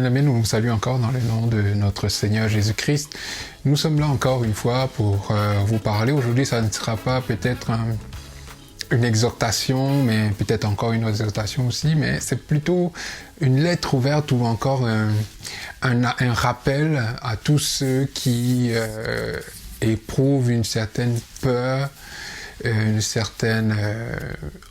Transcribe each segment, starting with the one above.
bien-aimés, nous vous saluons encore dans le nom de notre Seigneur Jésus-Christ. Nous sommes là encore une fois pour vous parler. Aujourd'hui, ça ne sera pas peut-être une exhortation, mais peut-être encore une exhortation aussi, mais c'est plutôt une lettre ouverte ou encore un rappel à tous ceux qui éprouvent une certaine peur, une certaine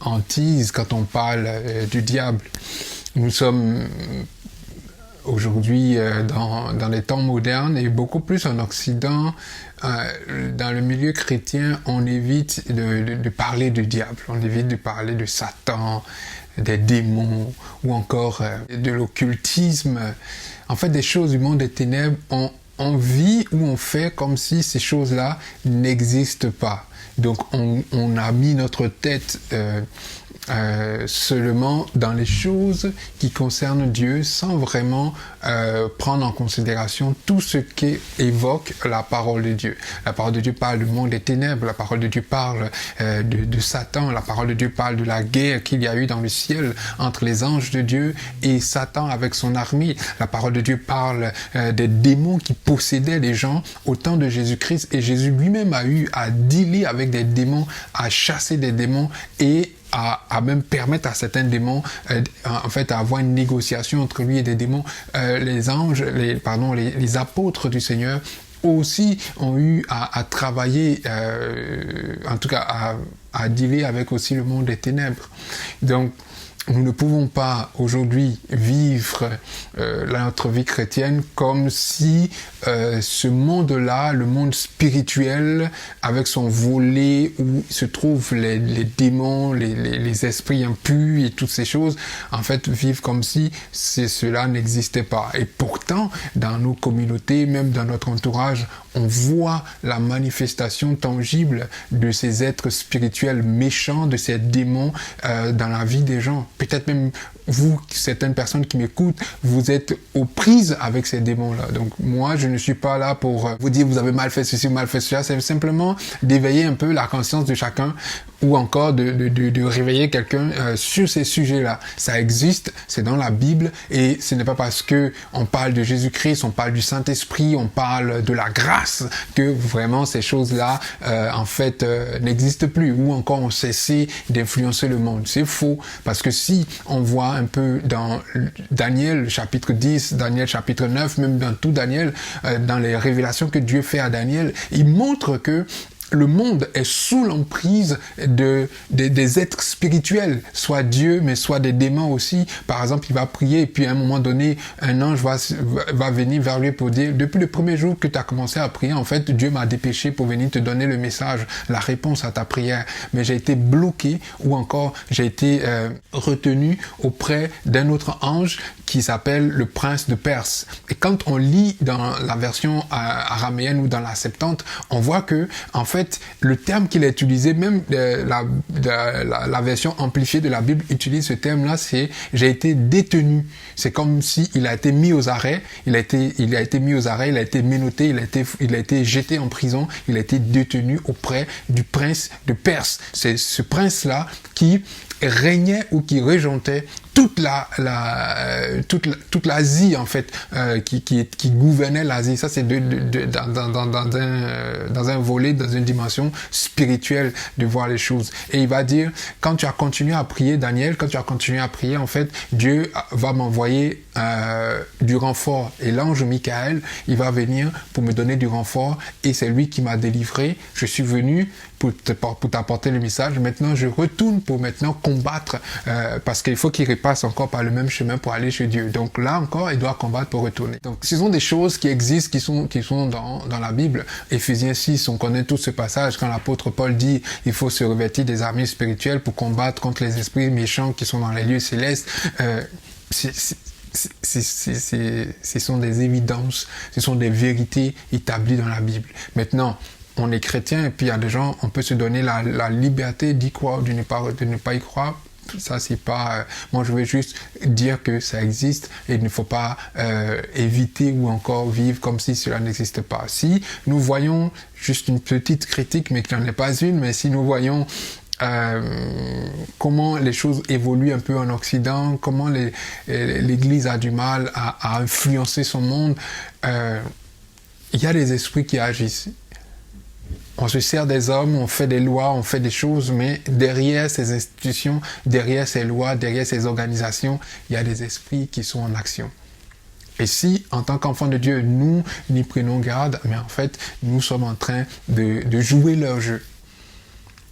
hantise quand on parle du diable. Nous sommes aujourd'hui dans les temps modernes et beaucoup plus en Occident, dans le milieu chrétien, on évite de parler du diable, on évite de parler de Satan, des démons ou encore de l'occultisme. En fait, des choses du monde des ténèbres, on vit ou on fait comme si ces choses-là n'existent pas. Donc on a mis notre tête seulement dans les choses qui concernent Dieu sans vraiment prendre en considération tout ce qu'évoque la parole de Dieu. La parole de Dieu parle du monde des ténèbres, la parole de Dieu parle de Satan, la parole de Dieu parle de la guerre qu'il y a eu dans le ciel entre les anges de Dieu et Satan avec son armée. La parole de Dieu parle des démons qui possédaient les gens au temps de Jésus-Christ, et Jésus lui-même a eu à dealer avec des démons, à chasser des démons et à même permettre à certains démons en fait à avoir une négociation entre lui et des démons. Les anges, les apôtres du Seigneur aussi ont eu à travailler, en tout cas à dealer avec aussi le monde des ténèbres. Donc nous ne pouvons pas aujourd'hui vivre notre vie chrétienne comme si ce monde-là, le monde spirituel, avec son volet où se trouvent les démons, les esprits impurs et toutes ces choses, en fait, vivre comme si cela n'existait pas. Et pourtant, dans nos communautés, même dans notre entourage, on voit la manifestation tangible de ces êtres spirituels méchants, de ces démons dans la vie des gens. Peut-être même vous, certaines personnes qui m'écoutent, vous êtes aux prises avec ces démons-là. Donc moi, je ne suis pas là pour vous dire vous avez mal fait ceci, mal fait cela. C'est simplement d'éveiller un peu la conscience de chacun ou encore de réveiller quelqu'un sur ces sujets-là. Ça existe, c'est dans la Bible, et ce n'est pas parce que on parle de Jésus-Christ, on parle du Saint-Esprit, on parle de la grâce que vraiment ces choses-là en fait n'existent plus, ou encore ont cessé d'influencer le monde. C'est faux, parce que si on voit un peu dans Daniel chapitre 10, Daniel chapitre 9, même dans tout Daniel, dans les révélations que Dieu fait à Daniel, il montre que le monde est sous l'emprise des êtres spirituels, soit Dieu, mais soit des démons aussi. Par exemple, il va prier et puis à un moment donné, un ange va venir vers lui pour dire, depuis le premier jour que tu as commencé à prier, en fait, Dieu m'a dépêché pour venir te donner le message, la réponse à ta prière. Mais j'ai été bloqué, ou encore j'ai été retenu auprès d'un autre ange qui s'appelle le prince de Perse. Et quand on lit dans la version araméenne ou dans la Septante, on voit que, en fait, le terme qu'il a utilisé, même la version amplifiée de la Bible utilise ce terme-là, c'est « j'ai été détenu ». C'est comme si il a été mis aux arrêts, il a été mis aux arrêts, il a été menotté, il a été jeté en prison, il a été détenu auprès du prince de Perse. C'est ce prince-là qui régnait ou qui régentait toute l'Asie, en fait, qui gouvernait l'Asie. Ça, c'est dans un volet, dans une dimension spirituelle de voir les choses. Et il va dire, quand tu as continué à prier, Daniel, quand tu as continué à prier, en fait, Dieu va m'envoyer du renfort. Et l'ange Michael, il va venir pour me donner du renfort, et c'est lui qui m'a délivré. Je suis venu pour t'apporter le message. Maintenant, je retourne pour maintenant combattre, parce qu'il faut qu'il passe encore par le même chemin pour aller chez Dieu. Donc là encore, il doit combattre pour retourner. Donc ce sont des choses qui existent, qui sont dans la Bible. Éphésiens 6, on connaît tout ce passage quand l'apôtre Paul dit il faut se revêtir des armures spirituelles pour combattre contre les esprits méchants qui sont dans les lieux célestes. Ce sont des évidences, ce sont des vérités établies dans la Bible. Maintenant, on est chrétien et puis il y a des gens, on peut se donner la liberté d'y croire ou de ne pas y croire. Ça, c'est pas... moi, je veux juste dire que ça existe et il ne faut pas éviter ou encore vivre comme si cela n'existe pas. Si nous voyons, juste une petite critique, mais qui n'en est pas une, mais si nous voyons comment les choses évoluent un peu en Occident, comment l'Église a du mal à influencer son monde. Il y a des esprits qui agissent. On se sert des hommes, on fait des lois, on fait des choses, mais derrière ces institutions, derrière ces lois, derrière ces organisations, il y a des esprits qui sont en action. Et si, en tant qu'enfants de Dieu, nous n'y prenons garde, mais en fait, nous sommes en train de jouer leur jeu.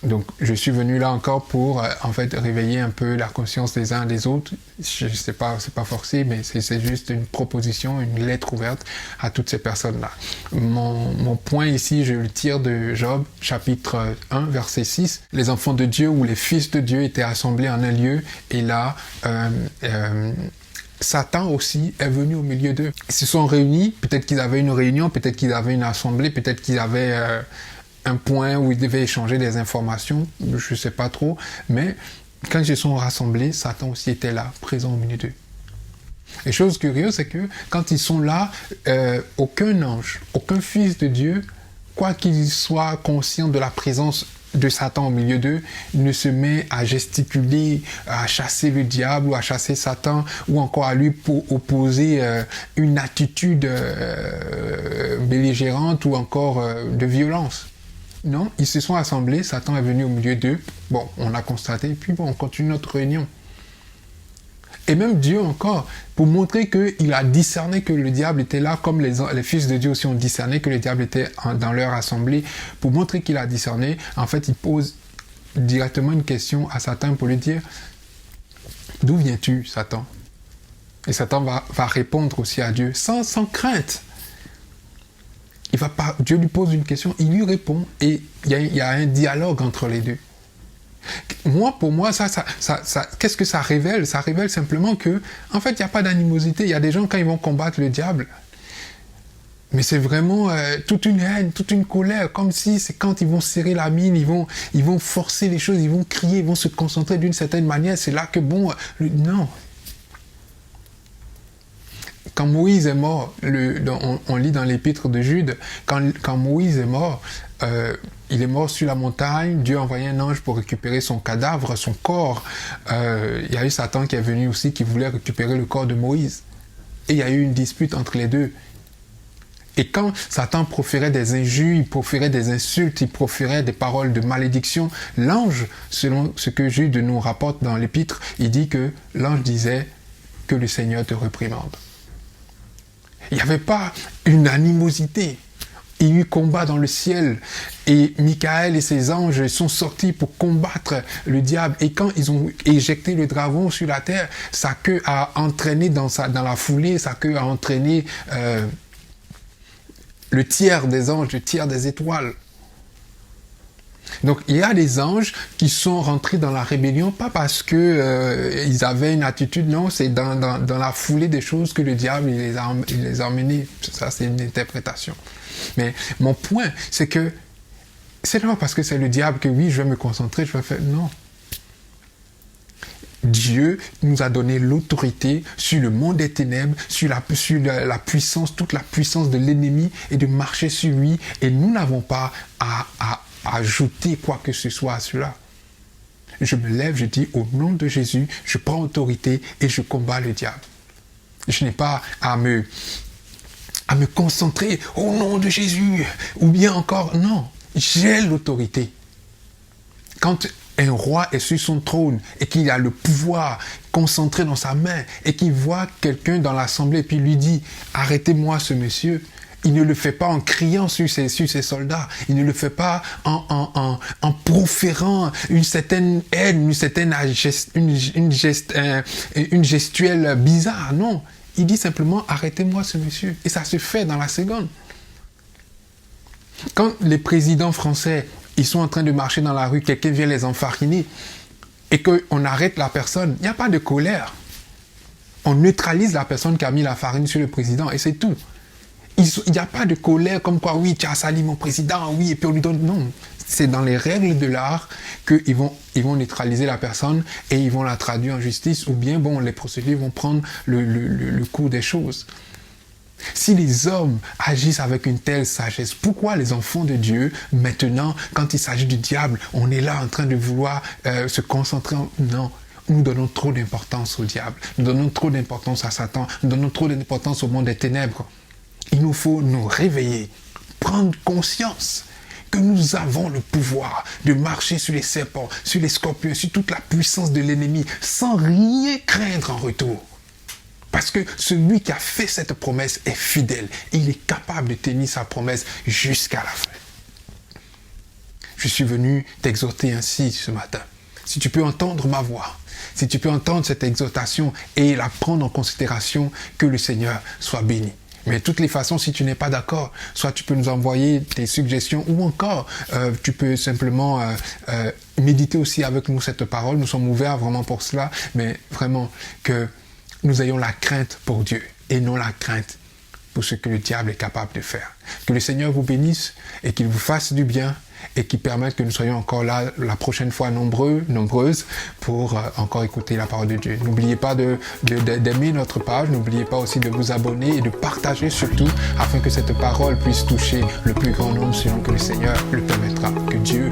Donc, je suis venu là encore pour, en fait, réveiller un peu la conscience des uns et des autres. Je sais pas, c'est pas forcé, mais c'est juste une proposition, une lettre ouverte à toutes ces personnes-là. Mon point ici, je le tire de Job, chapitre 1, verset 6. Les enfants de Dieu ou les fils de Dieu étaient assemblés en un lieu, et là, Satan aussi est venu au milieu d'eux. Ils se sont réunis, peut-être qu'ils avaient une réunion, peut-être qu'ils avaient une assemblée, peut-être qu'ils avaient un point où ils devaient échanger des informations, je ne sais pas trop, mais quand ils se sont rassemblés, Satan aussi était là, présent au milieu d'eux. Et chose curieuse, c'est que quand ils sont là, aucun ange, aucun fils de Dieu, quoi qu'il soit conscient de la présence de Satan au milieu d'eux, ne se met à gesticuler, à chasser le diable ou à chasser Satan, ou encore à lui opposer une attitude belligérante ou encore de violence. Non, ils se sont assemblés, Satan est venu au milieu d'eux. Bon, on a constaté, et puis bon, on continue notre réunion. Et même Dieu encore, pour montrer qu'il a discerné que le diable était là, comme les fils de Dieu aussi ont discerné que le diable était dans leur assemblée, pour montrer qu'il a discerné, en fait, il pose directement une question à Satan pour lui dire « D'où viens-tu, Satan ?» Et Satan va répondre aussi à Dieu, sans crainte. Dieu lui pose une question, il lui répond, et il y a un dialogue entre les deux. Pour moi, qu'est-ce que ça révèle? Ça révèle simplement que, en fait, il n'y a pas d'animosité. Il y a des gens, quand ils vont combattre le diable, mais c'est vraiment toute une haine, toute une colère, comme si c'est quand ils vont serrer la mine, ils vont forcer les choses, ils vont crier, ils vont se concentrer d'une certaine manière. C'est là que, non. Quand Moïse est mort, on lit dans l'épître de Jude, quand Moïse est mort, il est mort sur la montagne, Dieu a envoyé un ange pour récupérer son cadavre, son corps. Il y a eu Satan qui est venu aussi, qui voulait récupérer le corps de Moïse. Et il y a eu une dispute entre les deux. Et quand Satan proférait des injures, il proférait des insultes, il proférait des paroles de malédiction, l'ange, selon ce que Jude nous rapporte dans l'épître, il dit que l'ange disait que le Seigneur te réprimande. Il n'y avait pas une animosité. Il y a eu combat dans le ciel et Michael et ses anges sont sortis pour combattre le diable. Et quand ils ont éjecté le dragon sur la terre, sa queue a entraîné dans la foulée, sa queue a entraîné le tiers des anges, le tiers des étoiles. Donc il y a des anges qui sont rentrés dans la rébellion, pas parce que ils avaient une attitude, non, c'est dans la foulée des choses que le diable il les a emmenés. Ça, c'est une interprétation. Mais mon point, c'est que c'est non parce que c'est le diable que oui, je vais me concentrer, je vais faire... Non. Dieu nous a donné l'autorité sur le monde des ténèbres, sur la puissance, toute la puissance de l'ennemi et de marcher sur lui. Et nous n'avons pas à ajouter quoi que ce soit à cela. Je me lève, je dis au nom de Jésus, je prends autorité et je combats le diable. Je n'ai pas à me concentrer au nom de Jésus, ou bien encore, non, j'ai l'autorité. Quand un roi est sur son trône et qu'il a le pouvoir concentré dans sa main et qu'il voit quelqu'un dans l'assemblée et puis lui dit « Arrêtez-moi ce monsieur », il ne le fait pas en criant sur ses soldats, il ne le fait pas en proférant une certaine haine, une gestuelle bizarre, non. Il dit simplement « Arrêtez-moi ce monsieur ». Et ça se fait dans la seconde. Quand les présidents français, ils sont en train de marcher dans la rue, quelqu'un vient les enfariner et qu'on arrête la personne, il n'y a pas de colère. On neutralise la personne qui a mis la farine sur le président et c'est tout. Il n'y a pas de colère comme quoi, oui, tu as sali mon président, oui, et puis on lui donne... Non, c'est dans les règles de l'art qu'ils vont neutraliser la personne et ils vont la traduire en justice ou bien, bon, les procédures vont prendre le cours des choses. Si les hommes agissent avec une telle sagesse, pourquoi les enfants de Dieu, maintenant, quand il s'agit du diable, on est là en train de vouloir se concentrer Non, nous donnons trop d'importance au diable, nous donnons trop d'importance à Satan, nous donnons trop d'importance au monde des ténèbres. Il nous faut nous réveiller, prendre conscience que nous avons le pouvoir de marcher sur les serpents, sur les scorpions, sur toute la puissance de l'ennemi, sans rien craindre en retour. Parce que celui qui a fait cette promesse est fidèle. Il est capable de tenir sa promesse jusqu'à la fin. Je suis venu t'exhorter ainsi ce matin. Si tu peux entendre ma voix, si tu peux entendre cette exhortation et la prendre en considération, que le Seigneur soit béni. Mais de toutes les façons, si tu n'es pas d'accord, soit tu peux nous envoyer tes suggestions ou encore tu peux simplement méditer aussi avec nous cette parole. Nous sommes ouverts vraiment pour cela, mais vraiment que nous ayons la crainte pour Dieu et non la crainte pour ce que le diable est capable de faire. Que le Seigneur vous bénisse et qu'il vous fasse du bien et qu'il permette que nous soyons encore là la prochaine fois nombreuses pour encore écouter la parole de Dieu. N'oubliez pas d'aimer notre page, n'oubliez pas aussi de vous abonner et de partager surtout afin que cette parole puisse toucher le plus grand nombre selon que le Seigneur le permettra. Que Dieu